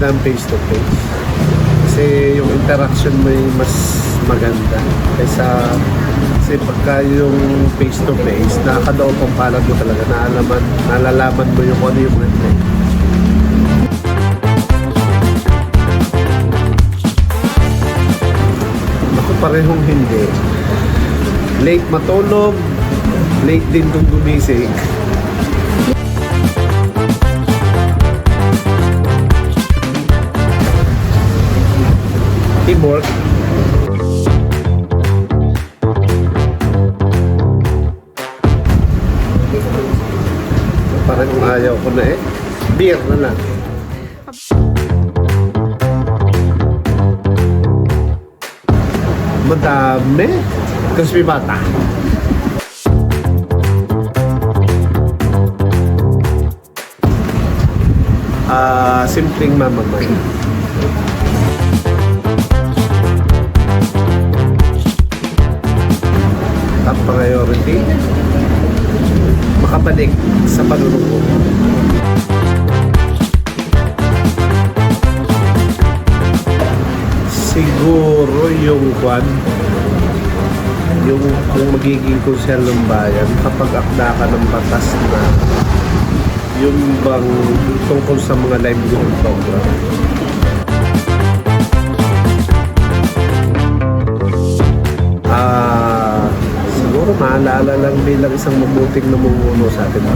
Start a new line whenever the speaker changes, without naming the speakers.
maganda ang face to face. Kasi yung interaction mo ay mas maganda kaysa kasi pagka yung face to face, nakakadaw pang palad mo talaga, nalalaman mo yung ano yung mga ako parehong hindi. Late matulog, late din kung gumising. Teamwork. Parang ayaw ko na beer na lang. Madami. Crispy bata. Simpleng mamamay. Top priority, makabalik sa panunong. Siguro yung kung magiging konsyel ng bayan kapag akda ka ng batas na yung bang tungkol sa mga livelihood program. Siguro maalala lang bilang isang mabuting namumuno sa atin.